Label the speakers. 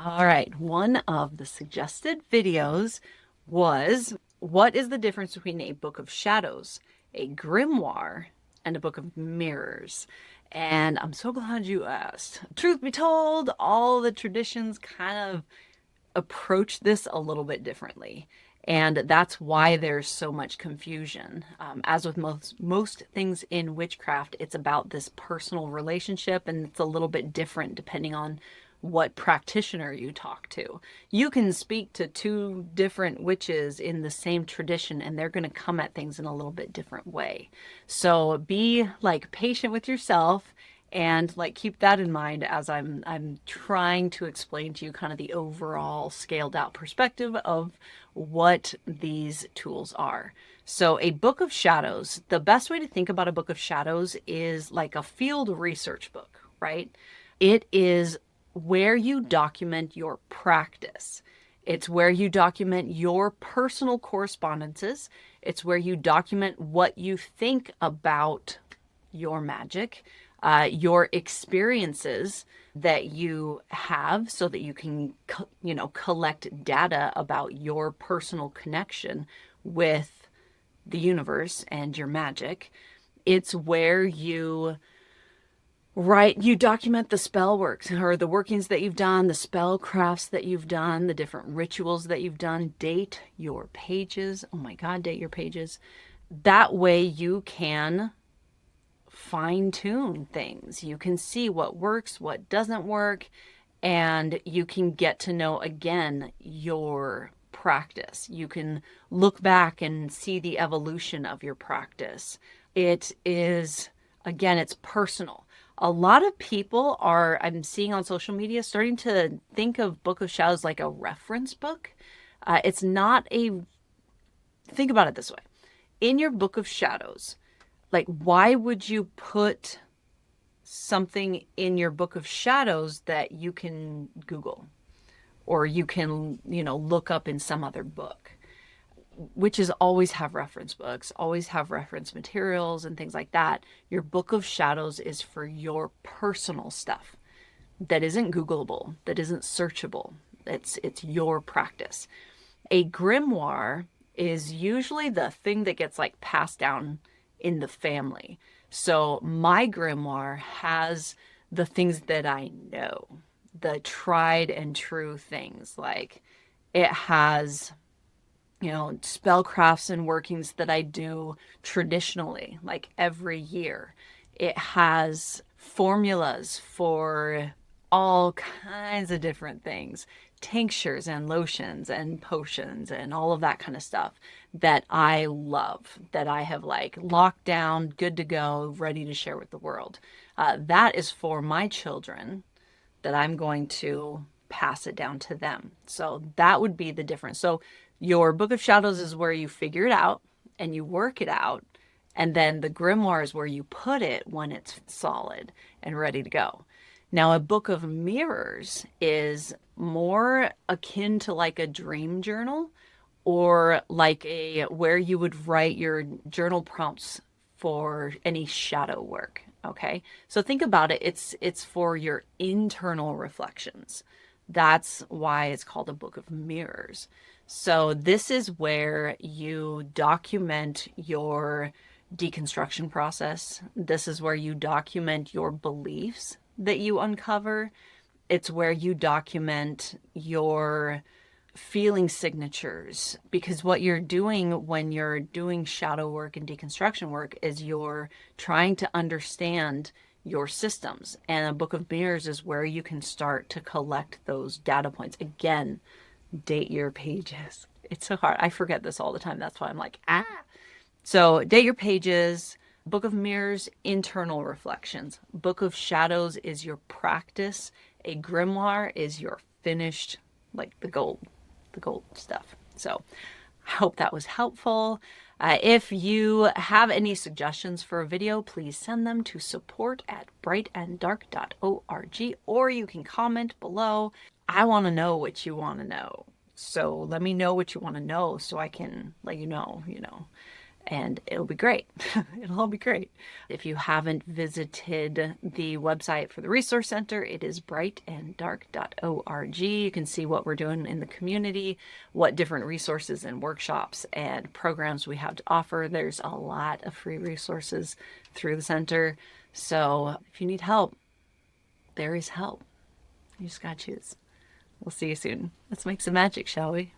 Speaker 1: All right, one of the suggested videos was, what is the difference between a book of shadows, a grimoire, and a book of mirrors? And I'm so glad you asked. Truth be told, all the traditions kind of approach this a little bit differently. And that's why there's so much confusion. As with most things in witchcraft, it's about this personal relationship, and it's a little bit different depending on what practitioner you talk to. You can speak to two different witches in the same tradition, and they're going to come at things in a little bit different way. So be like patient with yourself and like keep that in mind as I'm trying to explain to you kind of the overall scaled out perspective of what these tools are. So a book of shadows, the best way to think about a book of shadows is like a field research book, right? It is where you document your practice. It's where you document your personal correspondences. It's where you document what you think about your magic, your experiences that you have, so that you can, collect data about your personal connection with the universe and your magic. It's where you document the spell works or the workings that you've done, the spell crafts that you've done, the different rituals that you've done. Date your pages. Oh my God, date your pages. That way you can fine tune things. You can see what works, what doesn't work, and you can get to know again your practice. You can look back and see the evolution of your practice. It is, again, it's personal. A lot of people are, I'm seeing on social media, starting to think of Book of Shadows like a reference book. It's not a, think about it this way. In your Book of Shadows, like, why would you put something in your Book of Shadows that you can Google or you can, look up in some other book? Witches always have reference books, always have reference materials and things like that. Your Book of Shadows is for your personal stuff that isn't Googleable, that isn't searchable. It's your practice. A grimoire is usually the thing that gets like passed down in the family. So my grimoire has the things that I know, the tried and true things. Like it has, spellcrafts and workings that I do traditionally, like every year. It has formulas for all kinds of different things, tinctures and lotions and potions and all of that kind of stuff that I love, that I have like locked down, good to go, ready to share with the world. That is for my children, that I'm going to pass it down to them. So that would be the difference. So your Book of Shadows is where you figure it out and you work it out. And then the grimoire is where you put it when it's solid and ready to go. Now, a Book of Mirrors is more akin to like a dream journal, or like a where you would write your journal prompts for any shadow work. Okay. So think about it. It's for your internal reflections. That's why it's called a Book of Mirrors. So this is where you document your deconstruction process. This is where you document your beliefs that you uncover. It's where you document your feeling signatures, because what you're doing when you're doing shadow work and deconstruction work is you're trying to understand your systems. And a Book of Mirrors is where you can start to collect those data points. Again, date your pages. It's so hard. I forget this all the time. That's why I'm like, ah. So date your pages. Book of Mirrors, internal reflections. Book of Shadows is your practice. A grimoire is your finished, like the gold stuff. So I hope that was helpful. If you have any suggestions for a video, please send them to support@brightanddark.org, or you can comment below. I want to know what you want to know. So let me know what you want to know so I can let you know. and it'll be great. It'll all be great. If you haven't visited the website for the Resource Center, it is brightanddark.org. You can see what we're doing in the community, what different resources and workshops and programs we have to offer. There's a lot of free resources through the center. So if you need help, there is help. You just gotta choose. We'll see you soon. Let's make some magic, shall we?